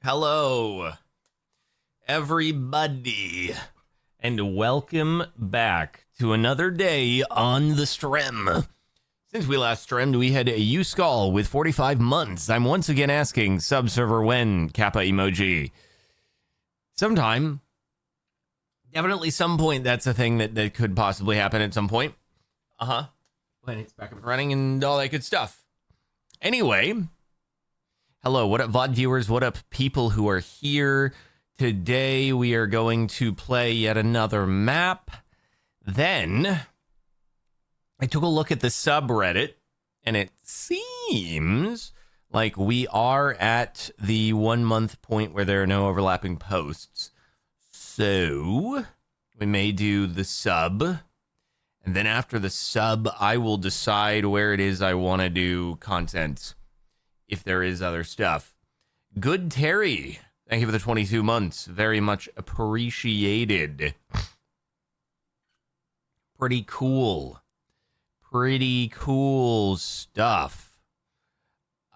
Hello, everybody, and welcome back to another day on the stream. Since we last streamed, we had a U-Skull with 45 months. I'm once again asking, subserver when, Kappa emoji. Sometime. Definitely some point that's a thing that could possibly happen at some point. When it's back up and running and all that good stuff. Anyway, hello, what up VOD viewers, what up people who are here. Today we are going to play yet another map. Then I took a look at the subreddit and it seems like we are at the 1 month point where there are no overlapping posts. So we may do the sub, and then after the sub, I will decide where it is I want to do content, if there is other stuff. Good Terry, thank you for the 22 months. Very much appreciated. Pretty cool. Pretty cool stuff.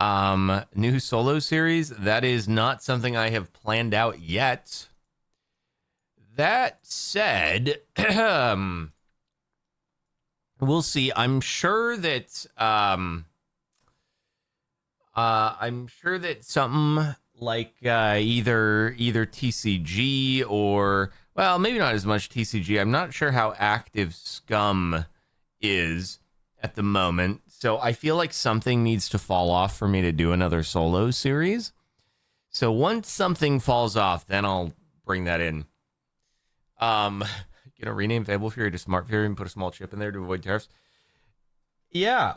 New solo series, that is not something I have planned out yet. That said, we'll see. I'm sure that something like either TCG or, well, maybe not as much TCG. I'm not sure how active Scum is at the moment, so I feel like something needs to fall off for me to do another solo series. So once something falls off, then I'll bring that in. Rename Fable Fury to Smart Fury and put a small chip in there to avoid tariffs. Yeah,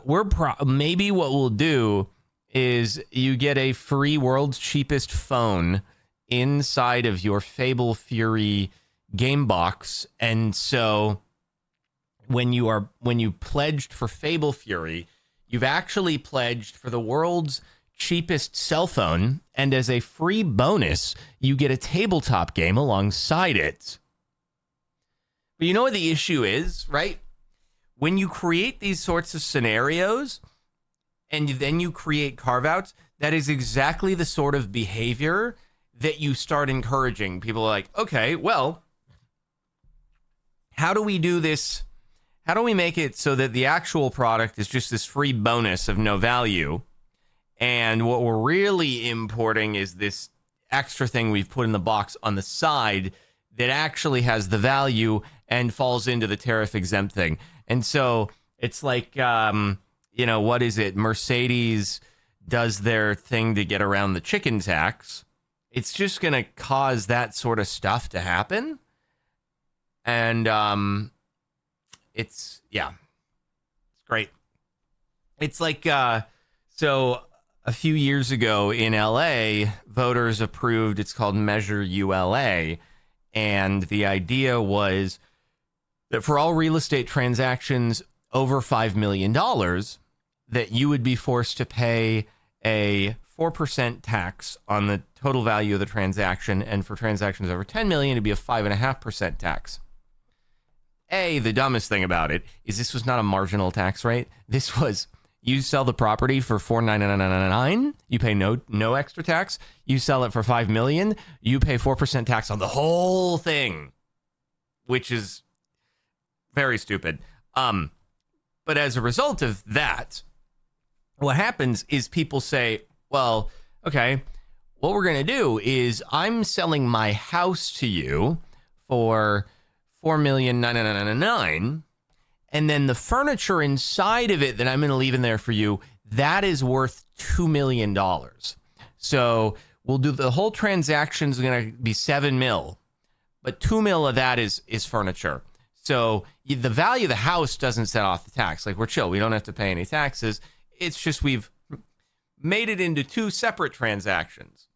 maybe what we'll do is you get a free world's cheapest phone inside of your Fable Fury game box, and so when you pledged for Fable Fury, you've actually pledged for the world's cheapest cell phone, and as a free bonus, you get a tabletop game alongside it. But you know what the issue is, right? When you create these sorts of scenarios and then you create carve-outs, that is exactly the sort of behavior that you start encouraging. People are like, okay, well, how do we do this? How do we make it so that the actual product is just this free bonus of no value? And what we're really importing is this extra thing we've put in the box on the side that actually has the value and falls into the tariff exempt thing. And so it's like, what is it? Mercedes does their thing to get around the chicken tax. It's just going to cause that sort of stuff to happen. And it's great. It's like, so a few years ago in LA, voters approved, it's called Measure ULA. And the idea was that for all real estate transactions over $5 million, that you would be forced to pay a 4% tax on the total value of the transaction. And for transactions over 10 million, it'd be a 5.5% tax. The dumbest thing about it is this was not a marginal tax rate. This was, you sell the property for $4,999, you pay no extra tax. You sell it for $5 million, you pay 4% tax on the whole thing, which is very stupid. But as a result of that, what happens is people say, well, okay, what we're going to do is I'm selling my house to you for $4,999,999, and then the furniture inside of it that I'm going to leave in there for you, that is worth $2 million. So we'll do the whole transaction's going to be $7 million, but $2 million of that is furniture. So the value of the house doesn't set off the tax. Like, we're chill. We don't have to pay any taxes. It's just we've made it into two separate transactions.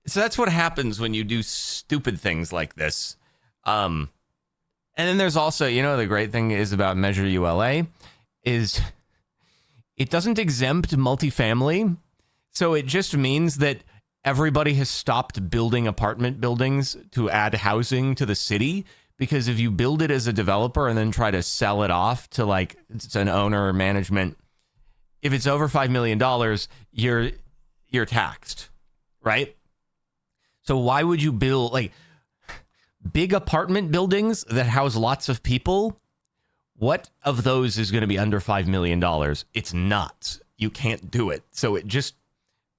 So that's what happens when you do stupid things like this. And then there's also, the great thing is about Measure ULA is it doesn't exempt multifamily. So it just means that everybody has stopped building apartment buildings to add housing to the city, because if you build it as a developer and then try to sell it off to like it's an owner or management, if it's over $5 million, you're taxed, right? So why would you build like big apartment buildings that house lots of people? What of those is going to be under $5 million? It's not. You can't do it. So it just,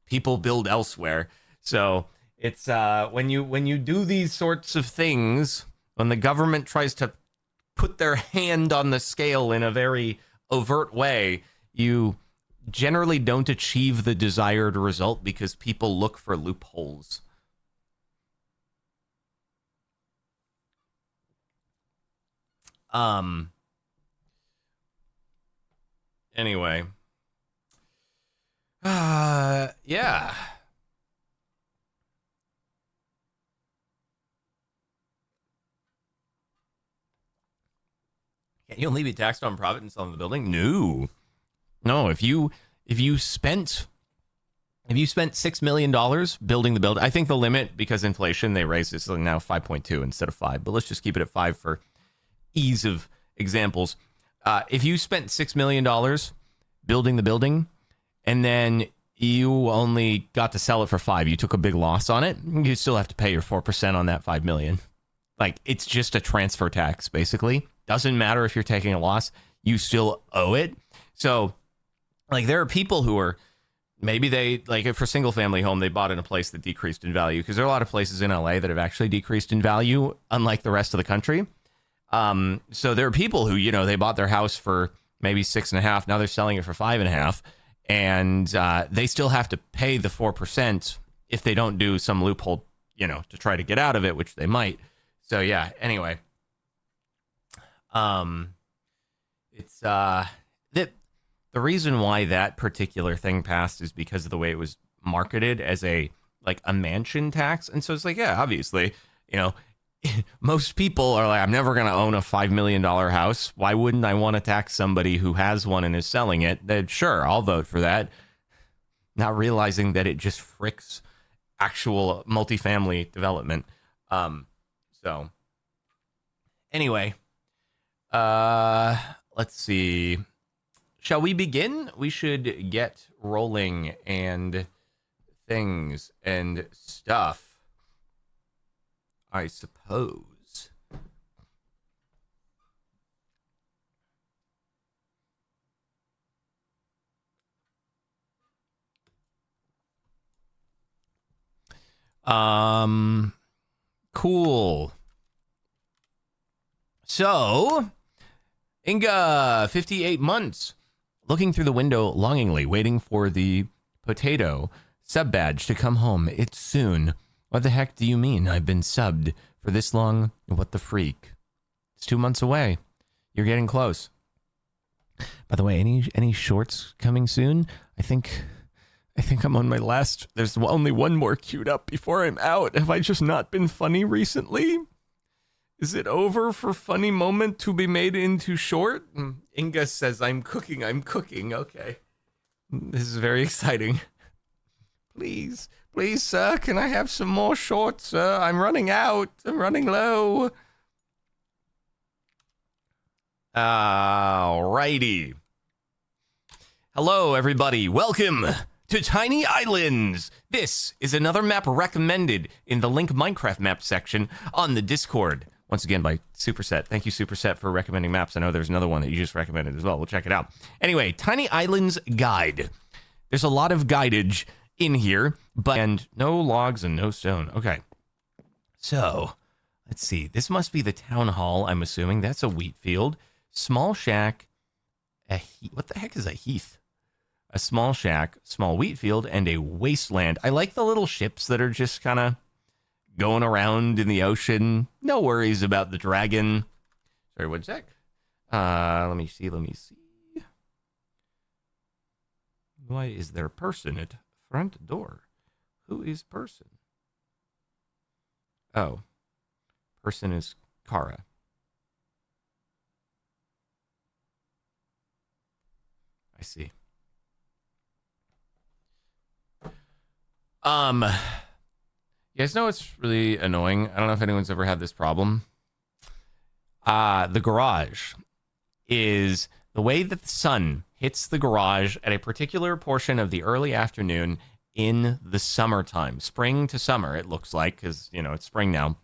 people build elsewhere. So it's when you do these sorts of things, when the government tries to put their hand on the scale in a very overt way, you generally don't achieve the desired result because people look for loopholes. Anyway. Yeah. Can you only be taxed on profit and selling the building? No. If you spent $6 million building the building, I think the limit, because inflation, they raised it to now 5.2 instead of 5, but let's just keep it at 5 for ease of examples. If you spent $6 million building the building and then you only got to sell it for 5, you took a big loss on it, you still have to pay your 4% on that 5 million. Like, it's just a transfer tax, basically. Doesn't matter if you're taking a loss, you still owe it. So, like, there are people who are, maybe they, like, for single family home, they bought in a place that decreased in value, because there are a lot of places in LA that have actually decreased in value, unlike the rest of the country. So there are people who, you know, they bought their house for maybe 6.5. Now they're selling it for 5.5, and they still have to pay the 4% if they don't do some loophole, you know, to try to get out of it, which they might. So yeah. Anyway, it's the reason why that particular thing passed is because of the way it was marketed as a mansion tax, and so it's like, yeah, obviously, you know. Most people are like, I'm never going to own a $5 million house. Why wouldn't I want to tax somebody who has one and is selling it? Then sure, I'll vote for that. Not realizing that it just fricks actual multifamily development. So anyway, let's see. Shall we begin? We should get rolling and things and stuff, I suppose. Cool. So, Inga, 58 months, looking through the window longingly, waiting for the potato sub badge to come home. It's soon. What the heck do you mean I've been subbed for this long? What the freak? It's 2 months away. You're getting close. By the way, any shorts coming soon? I think I'm on my last. There's only one more queued up before I'm out. Have I just not been funny recently? Is it over for funny moment to be made into short? Inga says, I'm cooking. Okay. This is very exciting. Please, sir, can I have some more shorts, sir? I'm running out. I'm running low. Alrighty. Hello, everybody. Welcome to Tiny Islands. This is another map recommended in the Link Minecraft map section on the Discord. Once again, by Superset. Thank you, Superset, for recommending maps. I know there's another one that you just recommended as well. We'll check it out. Anyway, Tiny Islands Guide. There's a lot of guidage in here, and no logs and no stone. Okay. So, let's see. This must be the town hall, I'm assuming. That's a wheat field. Small shack. What the heck is a heath? A small shack, small wheat field, and a wasteland. I like the little ships that are just kind of going around in the ocean. No worries about the dragon. Sorry, one sec. Let me see. Why is there a person at front door? Who is person? Oh. Person is Kara. I see. You guys know what's really annoying? I don't know if anyone's ever had this problem. The garage is the way that the sun hits the garage at a particular portion of the early afternoon in the summertime, spring to summer, it looks like, because, it's spring now.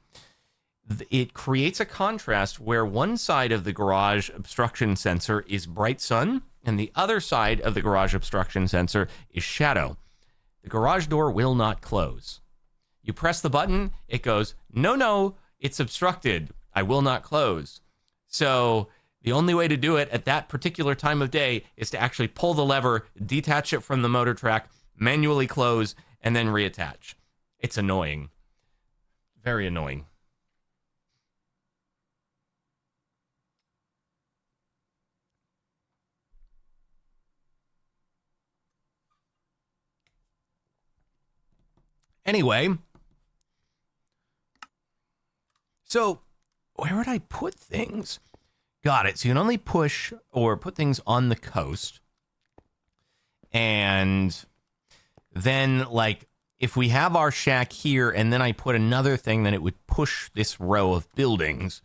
It creates a contrast where one side of the garage obstruction sensor is bright sun and the other side of the garage obstruction sensor is shadow. The garage door will not close. You press the button, it goes, no, it's obstructed. I will not close. So the only way to do it at that particular time of day is to actually pull the lever, detach it from the motor track, manually close, and then reattach. It's annoying. Very annoying. Anyway, so where would I put things? Got it. So you can only push or put things on the coast. And then, like, if we have our shack here and then I put another thing, then it would push this row of buildings.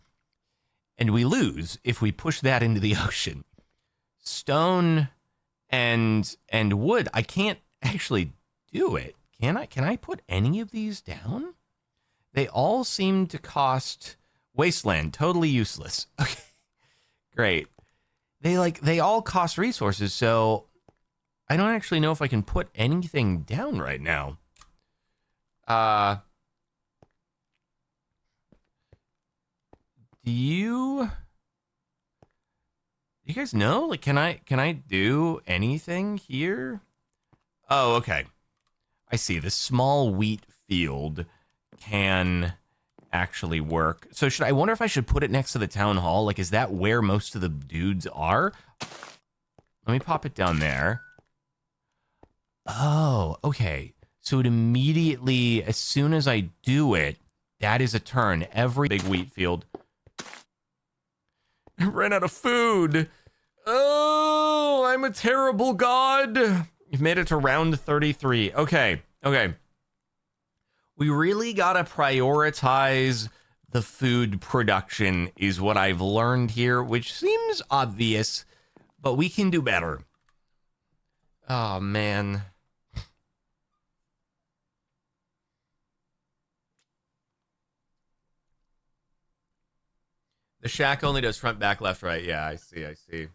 And we lose if we push that into the ocean. Stone and wood, I can't actually do it. Can I put any of these down? They all seem to cost wasteland, totally useless. Okay, great. They all cost resources, so I don't actually know if I can put anything down right now. Do you guys know? Like, can I do anything here? Oh, okay. I see. The small wheat field can actually work. So I wonder if I should put it next to the town hall? Like, is that where most of the dudes are? Let me pop it down there. Oh, okay. So it immediately, as soon as I do it, that is a turn. Every big wheat field. I ran out of food. Oh, I'm a terrible god. You've made it to round 33. Okay. We really gotta prioritize the food production is what I've learned here, which seems obvious, but we can do better. Oh, man. The shack only does front, back, left, right. Yeah, I see.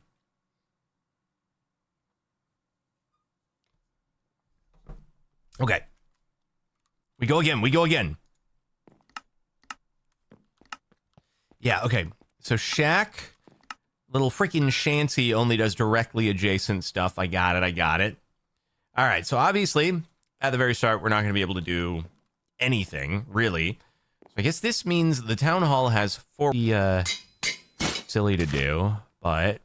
Okay. We go again. Yeah, okay. So shack, little freaking shanty only does directly adjacent stuff. I got it. All right, so obviously, at the very start, we're not going to be able to do anything, really. So I guess this means the town hall has 4... silly to do, but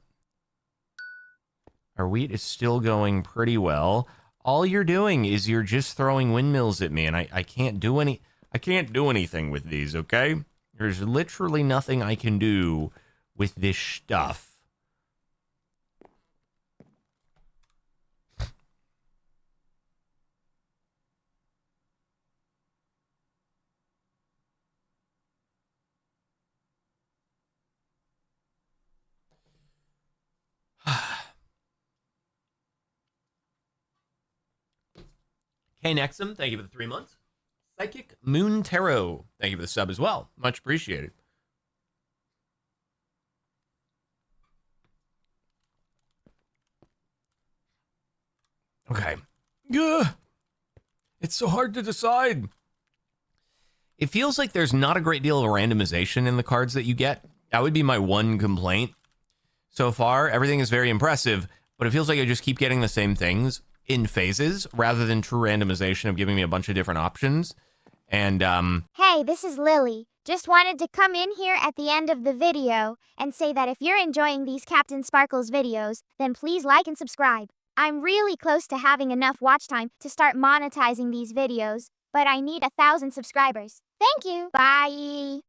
our wheat is still going pretty well. All you're doing is you're just throwing windmills at me, and I can't do anything with these, okay? There's literally nothing I can do with this stuff. K Nexum, thank you for the 3 months. Psychic Moon Tarot, thank you for the sub as well. Much appreciated. Okay. Ugh. It's so hard to decide. It feels like there's not a great deal of randomization in the cards that you get. That would be my one complaint. So far, everything is very impressive, but it feels like I just keep getting the same things in phases rather than true randomization of giving me a bunch of different options. And, Hey, this is Lily. Just wanted to come in here at the end of the video and say that if you're enjoying these CaptainSparklez videos, then please like and subscribe. I'm really close to having enough watch time to start monetizing these videos, but I need 1,000 subscribers. Thank you. Bye.